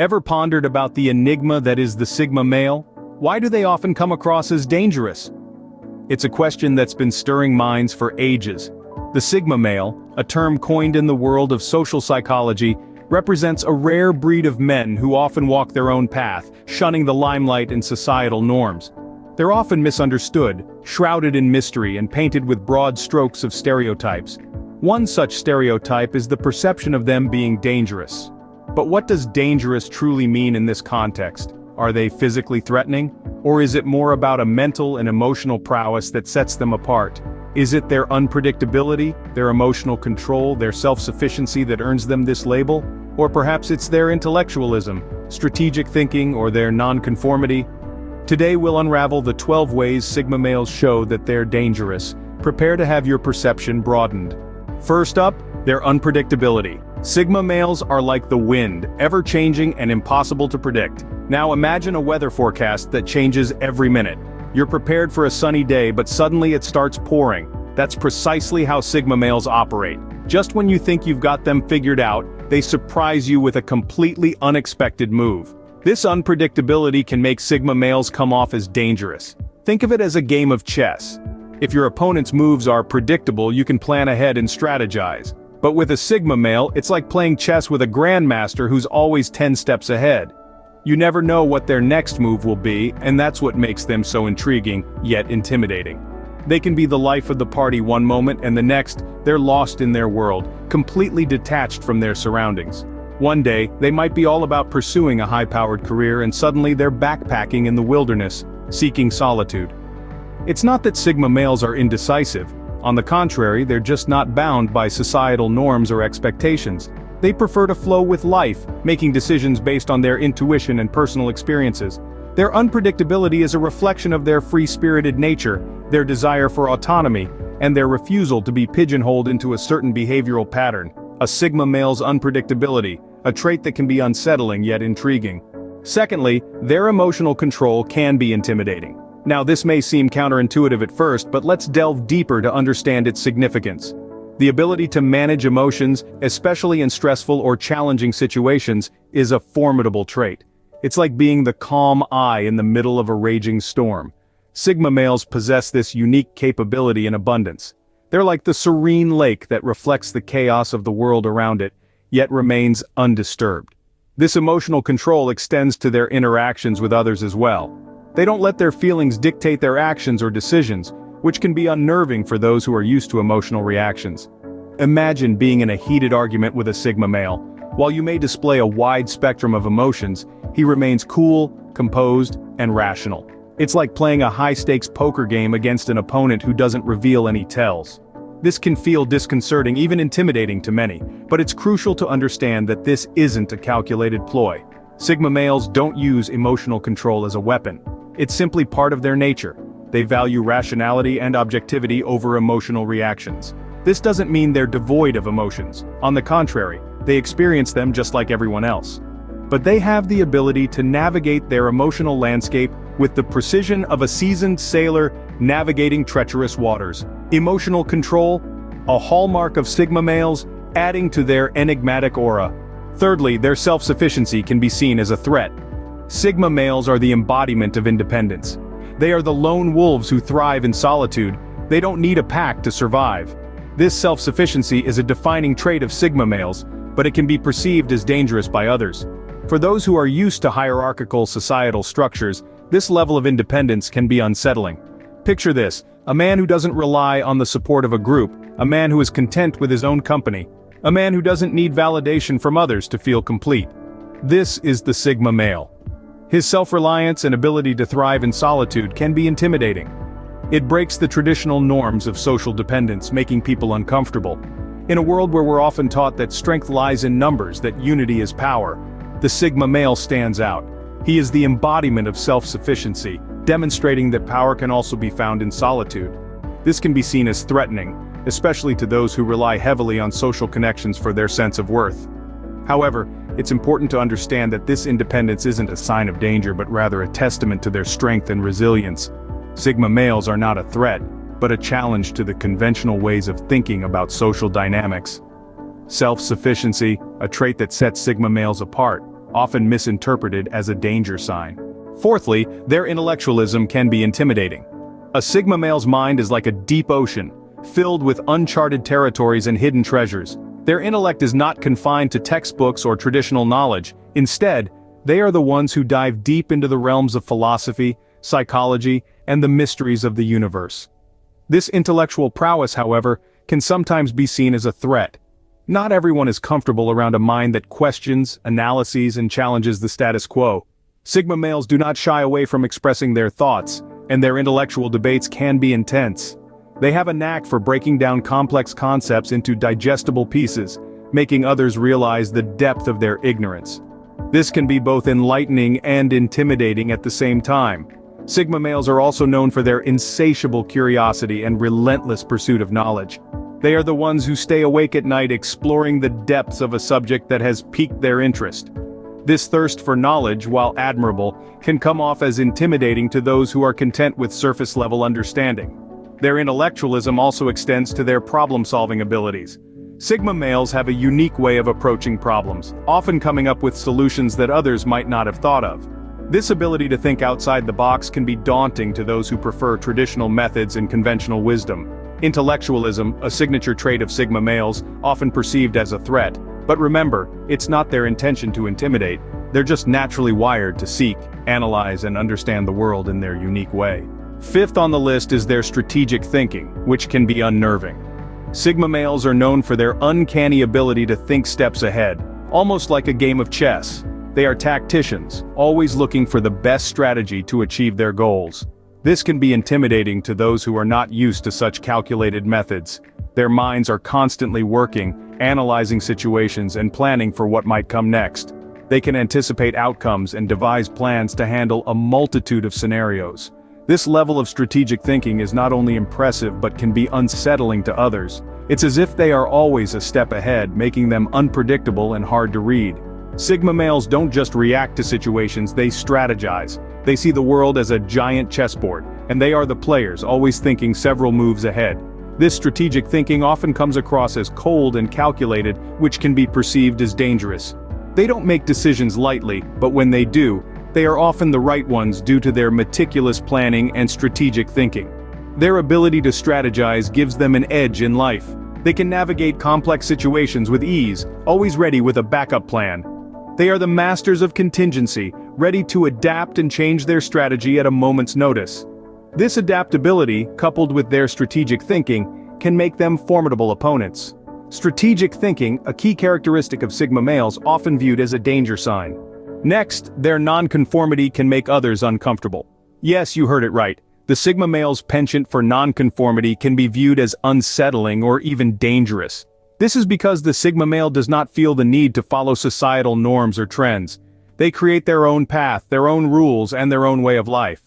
Ever pondered about the enigma that is the Sigma male? Why do they often come across as dangerous? It's a question that's been stirring minds for ages. The Sigma male, a term coined in the world of social psychology, represents a rare breed of men who often walk their own path, shunning the limelight and societal norms. They're often misunderstood, shrouded in mystery and painted with broad strokes of stereotypes. One such stereotype is the perception of them being dangerous. But what does dangerous truly mean in this context? Are they physically threatening? Or is it more about a mental and emotional prowess that sets them apart? Is it their unpredictability, their emotional control, their self-sufficiency that earns them this label? Or perhaps it's their intellectualism, strategic thinking, or their non-conformity? Today we'll unravel the 12 ways Sigma males show that they're dangerous. Prepare to have your perception broadened. First up, their unpredictability. Sigma males are like the wind, ever-changing and impossible to predict. Now imagine a weather forecast that changes every minute. You're prepared for a sunny day, but suddenly it starts pouring. That's precisely how Sigma males operate. Just when you think you've got them figured out, they surprise you with a completely unexpected move. This unpredictability can make Sigma males come off as dangerous. Think of it as a game of chess. If your opponent's moves are predictable, you can plan ahead and strategize. But with a Sigma male, it's like playing chess with a grandmaster who's always 10 steps ahead. You never know what their next move will be, and that's what makes them so intriguing, yet intimidating. They can be the life of the party one moment, and the next, they're lost in their world, completely detached from their surroundings. One day, they might be all about pursuing a high-powered career, and suddenly they're backpacking in the wilderness, seeking solitude. It's not that Sigma males are indecisive. On the contrary, they're just not bound by societal norms or expectations. They prefer to flow with life, making decisions based on their intuition and personal experiences. Their unpredictability is a reflection of their free-spirited nature, their desire for autonomy, and their refusal to be pigeonholed into a certain behavioral pattern. A Sigma male's unpredictability, a trait that can be unsettling yet intriguing. Secondly, their emotional control can be intimidating. Now this may seem counterintuitive at first, but let's delve deeper to understand its significance. The ability to manage emotions, especially in stressful or challenging situations, is a formidable trait. It's like being the calm eye in the middle of a raging storm. Sigma males possess this unique capability in abundance. They're like the serene lake that reflects the chaos of the world around it, yet remains undisturbed. This emotional control extends to their interactions with others as well. They don't let their feelings dictate their actions or decisions, which can be unnerving for those who are used to emotional reactions. Imagine being in a heated argument with a Sigma male. While you may display a wide spectrum of emotions, he remains cool, composed, and rational. It's like playing a high-stakes poker game against an opponent who doesn't reveal any tells. This can feel disconcerting, even intimidating to many, but it's crucial to understand that this isn't a calculated ploy. Sigma males don't use emotional control as a weapon. It's simply part of their nature. They value rationality and objectivity over emotional reactions. This doesn't mean they're devoid of emotions. On the contrary, they experience them just like everyone else. But they have the ability to navigate their emotional landscape with the precision of a seasoned sailor navigating treacherous waters. Emotional control, a hallmark of Sigma males, adding to their enigmatic aura. Thirdly, their self-sufficiency can be seen as a threat. Sigma males are the embodiment of independence. They are the lone wolves who thrive in solitude. They don't need a pack to survive. This self-sufficiency is a defining trait of Sigma males, but it can be perceived as dangerous by others. For those who are used to hierarchical societal structures, this level of independence can be unsettling. Picture this, a man who doesn't rely on the support of a group, a man who is content with his own company, a man who doesn't need validation from others to feel complete. This is the Sigma male. His self-reliance and ability to thrive in solitude can be intimidating. It breaks the traditional norms of social dependence, making people uncomfortable. In a world where we're often taught that strength lies in numbers, that unity is power, the Sigma male stands out. He is the embodiment of self-sufficiency, demonstrating that power can also be found in solitude. This can be seen as threatening, especially to those who rely heavily on social connections for their sense of worth. However, it's important to understand that this independence isn't a sign of danger but rather a testament to their strength and resilience. Sigma males are not a threat, but a challenge to the conventional ways of thinking about social dynamics. Self-sufficiency, a trait that sets Sigma males apart. often misinterpreted as a danger sign. Fourthly, their intellectualism can be intimidating. A Sigma male's mind is like a deep ocean, filled with uncharted territories and hidden treasures. Their intellect is not confined to textbooks or traditional knowledge. Instead, they are the ones who dive deep into the realms of philosophy, psychology, and the mysteries of the universe. This intellectual prowess, however, can sometimes be seen as a threat. Not everyone is comfortable around a mind that questions, analyses, and challenges the status quo. Sigma males do not shy away from expressing their thoughts, and their intellectual debates can be intense. They have a knack for breaking down complex concepts into digestible pieces, making others realize the depth of their ignorance. This can be both enlightening and intimidating at the same time. Sigma males are also known for their insatiable curiosity and relentless pursuit of knowledge. They are the ones who stay awake at night exploring the depths of a subject that has piqued their interest. This thirst for knowledge, while admirable, can come off as intimidating to those who are content with surface-level understanding. Their intellectualism also extends to their problem-solving abilities. Sigma males have a unique way of approaching problems, often coming up with solutions that others might not have thought of. This ability to think outside the box can be daunting to those who prefer traditional methods and conventional wisdom. Intellectualism, a signature trait of Sigma males, often perceived as a threat. But remember, it's not their intention to intimidate. They're just naturally wired to seek, analyze, and understand the world in their unique way. Fifth on the list is their strategic thinking, which can be unnerving. Sigma males are known for their uncanny ability to think steps ahead, almost like a game of chess. They are tacticians, always looking for the best strategy to achieve their goals. This can be intimidating to those who are not used to such calculated methods. Their minds are constantly working, analyzing situations and planning for what might come next. They can anticipate outcomes and devise plans to handle a multitude of scenarios. This level of strategic thinking is not only impressive but can be unsettling to others. It's as if they are always a step ahead, making them unpredictable and hard to read. Sigma males don't just react to situations, they strategize. They see the world as a giant chessboard, and they are the players, always thinking several moves ahead. This strategic thinking often comes across as cold and calculated, which can be perceived as dangerous. They don't make decisions lightly, but when they do, they are often the right ones due to their meticulous planning and strategic thinking. Their ability to strategize gives them an edge in life. They can navigate complex situations with ease, always ready with a backup plan. They are the masters of contingency, ready to adapt and change their strategy at a moment's notice. This adaptability, coupled with their strategic thinking, can make them formidable opponents. Strategic thinking, a key characteristic of Sigma males, often viewed as a danger sign. Next, their non-conformity can make others uncomfortable. Yes, you heard it right. The Sigma male's penchant for non-conformity can be viewed as unsettling or even dangerous. This is because the Sigma male does not feel the need to follow societal norms or trends. They create their own path, their own rules, and their own way of life.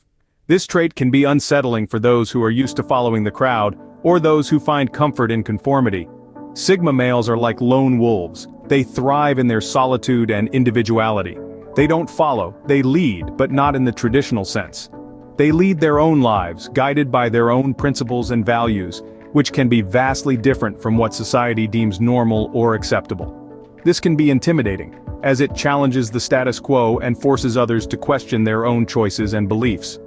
This trait can be unsettling for those who are used to following the crowd, or those who find comfort in conformity. Sigma males are like lone wolves. They thrive in their solitude and individuality. They don't follow, they lead, but not in the traditional sense. They lead their own lives, guided by their own principles and values, which can be vastly different from what society deems normal or acceptable. This can be intimidating, as it challenges the status quo and forces others to question their own choices and beliefs.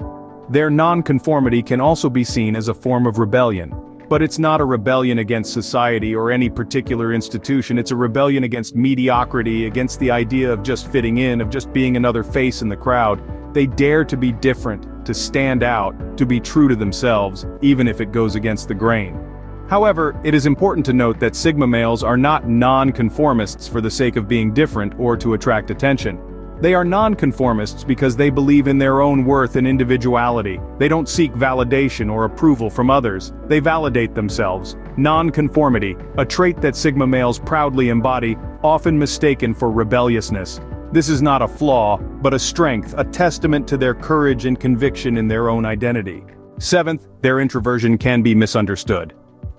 Their non-conformity can also be seen as a form of rebellion. But it's not a rebellion against society or any particular institution, it's a rebellion against mediocrity, against the idea of just fitting in, of just being another face in the crowd. They dare to be different, to stand out, to be true to themselves, even if it goes against the grain. However, it is important to note that Sigma males are not non-conformists for the sake of being different or to attract attention. They are non-conformists because they believe in their own worth and individuality. They don't seek validation or approval from others. They validate themselves. Non-conformity, a trait that Sigma males proudly embody, often mistaken for rebelliousness. This is not a flaw, but a strength, a testament to their courage and conviction in their own identity. Seventh, their introversion can be misunderstood.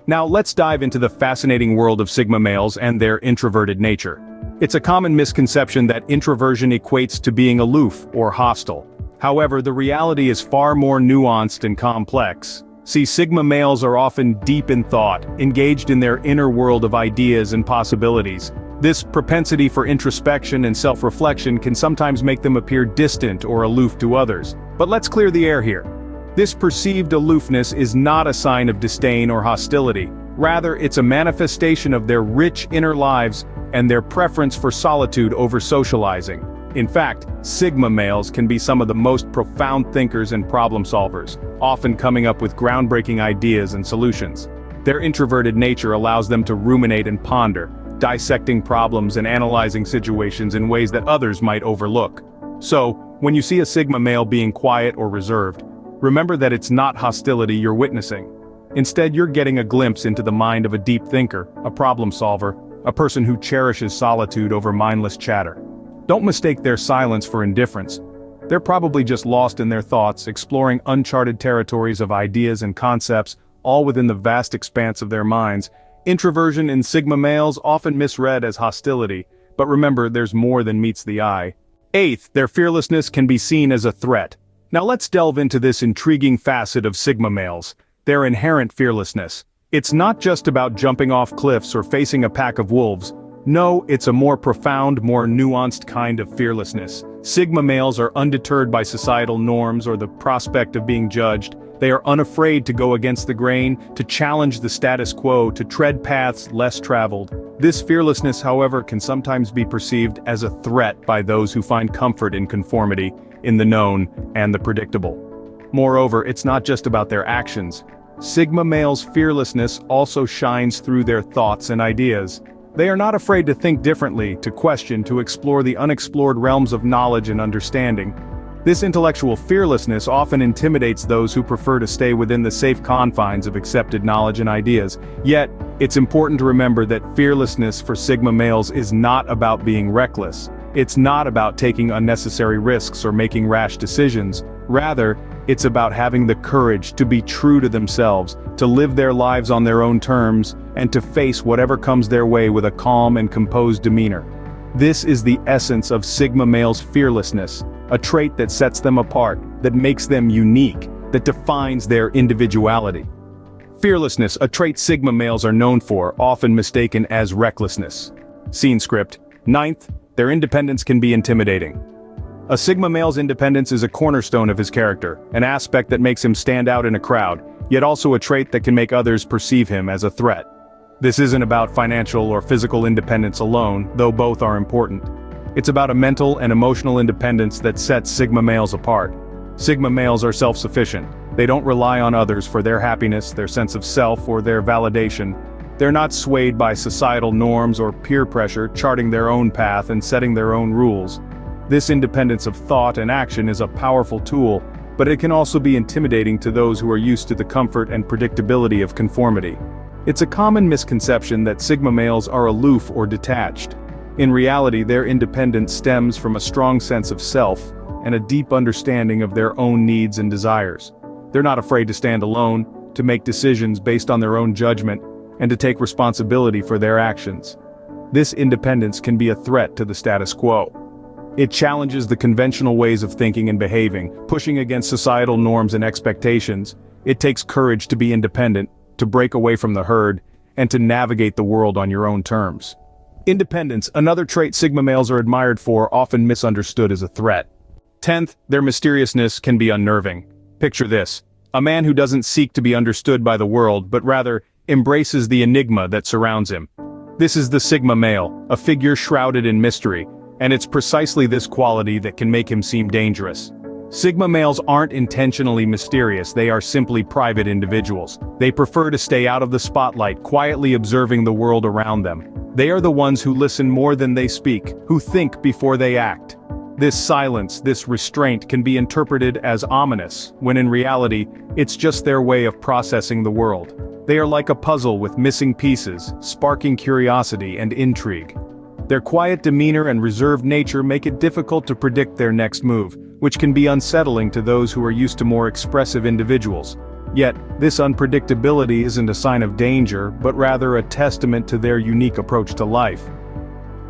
Now let's dive into the fascinating world of Sigma males and their introverted nature. It's a common misconception that introversion equates to being aloof or hostile. However, the reality is far more nuanced and complex. See, Sigma males are often deep in thought, engaged in their inner world of ideas and possibilities. This propensity for introspection and self-reflection can sometimes make them appear distant or aloof to others. But let's clear the air here. This perceived aloofness is not a sign of disdain or hostility. Rather, it's a manifestation of their rich inner lives and their preference for solitude over socializing. In fact, Sigma males can be some of the most profound thinkers and problem solvers, often coming up with groundbreaking ideas and solutions. Their introverted nature allows them to ruminate and ponder, dissecting problems and analyzing situations in ways that others might overlook. So, when you see a Sigma male being quiet or reserved, remember that it's not hostility you're witnessing. Instead, you're getting a glimpse into the mind of a deep thinker, a problem solver, a person who cherishes solitude over mindless chatter. Don't mistake their silence for indifference. They're probably just lost in their thoughts, exploring uncharted territories of ideas and concepts, all within the vast expanse of their minds. Introversion in Sigma males often misread as hostility, but remember, there's more than meets the eye. Eighth, their fearlessness can be seen as a threat. Now let's delve into this intriguing facet of Sigma males, their inherent fearlessness. It's not just about jumping off cliffs or facing a pack of wolves. No, it's a more profound, more nuanced kind of fearlessness. Sigma males are undeterred by societal norms or the prospect of being judged. They are unafraid to go against the grain, to challenge the status quo, to tread paths less traveled. This fearlessness, however, can sometimes be perceived as a threat by those who find comfort in conformity, in the known, and the predictable. Moreover, it's not just about their actions. Sigma males' fearlessness also shines through their thoughts and ideas. They are not afraid to think differently, to question, to explore the unexplored realms of knowledge and understanding. This intellectual fearlessness often intimidates those who prefer to stay within the safe confines of accepted knowledge and ideas. Yet, it's important to remember that fearlessness for Sigma males is not about being reckless. It's not about taking unnecessary risks or making rash decisions. Rather, it's about having the courage to be true to themselves, to live their lives on their own terms, and to face whatever comes their way with a calm and composed demeanor. This is the essence of Sigma males' fearlessness, a trait that sets them apart, that makes them unique, that defines their individuality. Fearlessness, a trait Sigma males are known for, often mistaken as recklessness. Scene script. Ninth, their independence can be intimidating. A Sigma male's independence is a cornerstone of his character, an aspect that makes him stand out in a crowd, yet also a trait that can make others perceive him as a threat. This isn't about financial or physical independence alone, though both are important. It's about a mental and emotional independence that sets Sigma males apart. Sigma males are self-sufficient. They don't rely on others for their happiness, their sense of self, or their validation. They're not swayed by societal norms or peer pressure, charting their own path and setting their own rules. This independence of thought and action is a powerful tool, but it can also be intimidating to those who are used to the comfort and predictability of conformity. It's a common misconception that Sigma males are aloof or detached. In reality, their independence stems from a strong sense of self and a deep understanding of their own needs and desires. They're not afraid to stand alone, to make decisions based on their own judgment, and to take responsibility for their actions. This independence can be a threat to the status quo. It challenges the conventional ways of thinking and behaving, pushing against societal norms and expectations. It takes courage to be independent, to break away from the herd, and to navigate the world on your own terms. Independence, another trait Sigma males are admired for, often misunderstood as a threat. 10th, their mysteriousness can be unnerving. Picture this: a man who doesn't seek to be understood by the world, but rather embraces the enigma that surrounds him. This is the Sigma male, a figure shrouded in mystery, and it's precisely this quality that can make him seem dangerous. Sigma males aren't intentionally mysterious, they are simply private individuals. They prefer to stay out of the spotlight, quietly observing the world around them. They are the ones who listen more than they speak, who think before they act. This silence, this restraint can be interpreted as ominous, when in reality, it's just their way of processing the world. They are like a puzzle with missing pieces, sparking curiosity and intrigue. Their quiet demeanor and reserved nature make it difficult to predict their next move, which can be unsettling to those who are used to more expressive individuals. Yet, this unpredictability isn't a sign of danger, but rather a testament to their unique approach to life.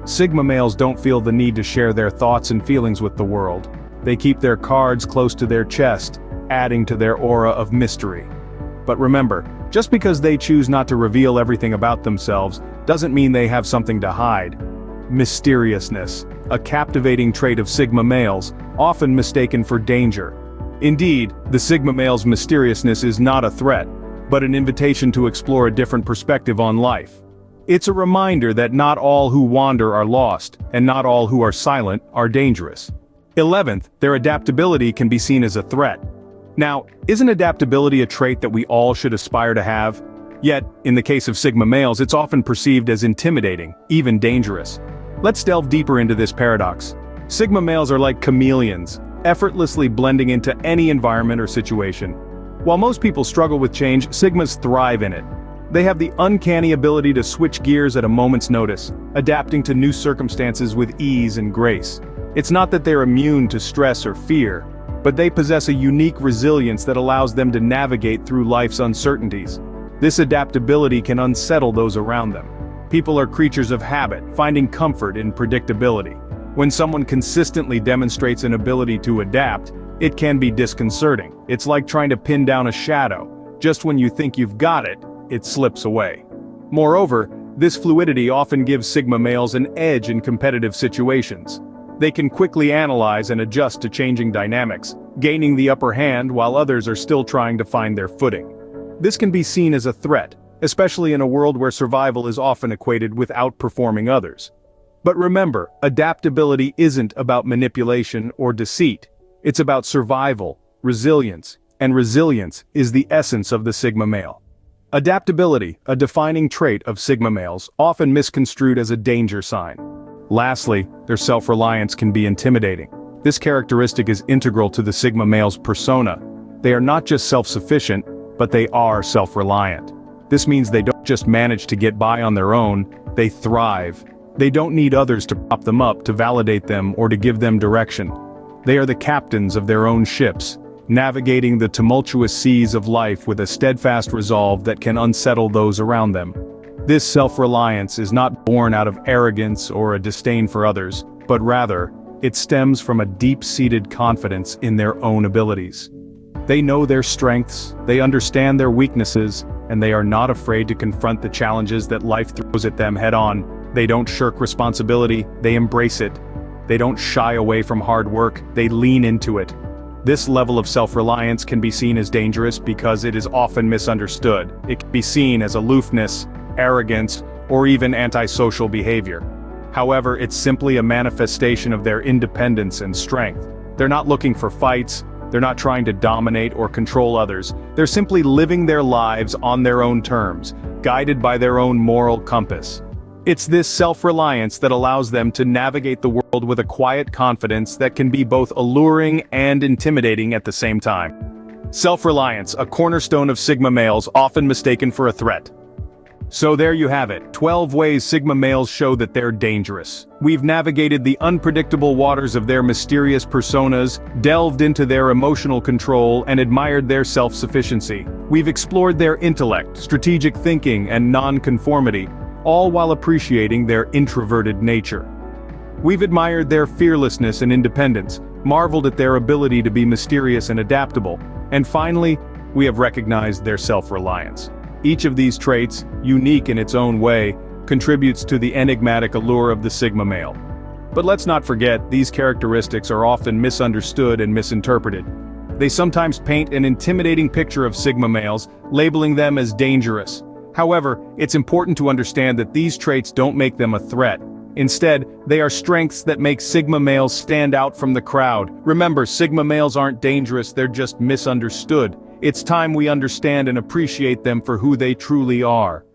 Sigma males don't feel the need to share their thoughts and feelings with the world. They keep their cards close to their chest, adding to their aura of mystery. But remember, just because they choose not to reveal everything about themselves, doesn't mean they have something to hide. mysteriousness, a captivating trait of Sigma males, often mistaken for danger. Indeed, the Sigma male's mysteriousness is not a threat, but an invitation to explore a different perspective on life. It's a reminder that not all who wander are lost, and not all who are silent are dangerous. 11th, their adaptability can be seen as a threat. Now, isn't adaptability a trait that we all should aspire to have? Yet, in the case of Sigma males, it's often perceived as intimidating, even dangerous. Let's delve deeper into this paradox. Sigma males are like chameleons, effortlessly blending into any environment or situation. While most people struggle with change, Sigmas thrive in it. They have the uncanny ability to switch gears at a moment's notice, adapting to new circumstances with ease and grace. It's not that they're immune to stress or fear, but they possess a unique resilience that allows them to navigate through life's uncertainties. This adaptability can unsettle those around them. People are creatures of habit, finding comfort in predictability. When someone consistently demonstrates an ability to adapt, it can be disconcerting. It's like trying to pin down a shadow. Just when you think you've got it, it slips away. Moreover, this fluidity often gives Sigma males an edge in competitive situations. They can quickly analyze and adjust to changing dynamics, gaining the upper hand while others are still trying to find their footing. This can be seen as a threat, especially in a world where survival is often equated with outperforming others. But remember, adaptability isn't about manipulation or deceit. It's about survival, resilience, and resilience is the essence of the Sigma male. Adaptability, a defining trait of Sigma males, often misconstrued as a danger sign. Lastly, their self-reliance can be intimidating. This characteristic is integral to the Sigma male's persona. They are not just self-sufficient, but they are self-reliant. This means they don't just manage to get by on their own, they thrive. They don't need others to prop them up, to validate them, or to give them direction. They are the captains of their own ships, navigating the tumultuous seas of life with a steadfast resolve that can unsettle those around them. This self-reliance is not born out of arrogance or a disdain for others, but rather, it stems from a deep-seated confidence in their own abilities. They know their strengths, they understand their weaknesses, and they are not afraid to confront the challenges that life throws at them head-on. They don't shirk responsibility, they embrace it. They don't shy away from hard work, they lean into it. This level of self-reliance can be seen as dangerous because it is often misunderstood. It can be seen as aloofness, arrogance, or even antisocial behavior. However, it's simply a manifestation of their independence and strength. They're not looking for fights, they're not trying to dominate or control others. They're simply living their lives on their own terms, guided by their own moral compass. It's this self-reliance that allows them to navigate the world with a quiet confidence that can be both alluring and intimidating at the same time. Self-reliance, a cornerstone of Sigma males, often mistaken for a threat. So there you have it, 12 ways Sigma males show that they're dangerous. We've navigated the unpredictable waters of their mysterious personas, delved into their emotional control, and admired their self-sufficiency. We've explored their intellect, strategic thinking, and non-conformity, all while appreciating their introverted nature. We've admired their fearlessness and independence, marveled at their ability to be mysterious and adaptable, and finally, we have recognized their self-reliance. Each of these traits, unique in its own way, contributes to the enigmatic allure of the Sigma male. But let's not forget, these characteristics are often misunderstood and misinterpreted. They sometimes paint an intimidating picture of Sigma males, labeling them as dangerous. However, it's important to understand that these traits don't make them a threat. Instead, they are strengths that make Sigma males stand out from the crowd. Remember, Sigma males aren't dangerous, they're just misunderstood. It's time we understand and appreciate them for who they truly are.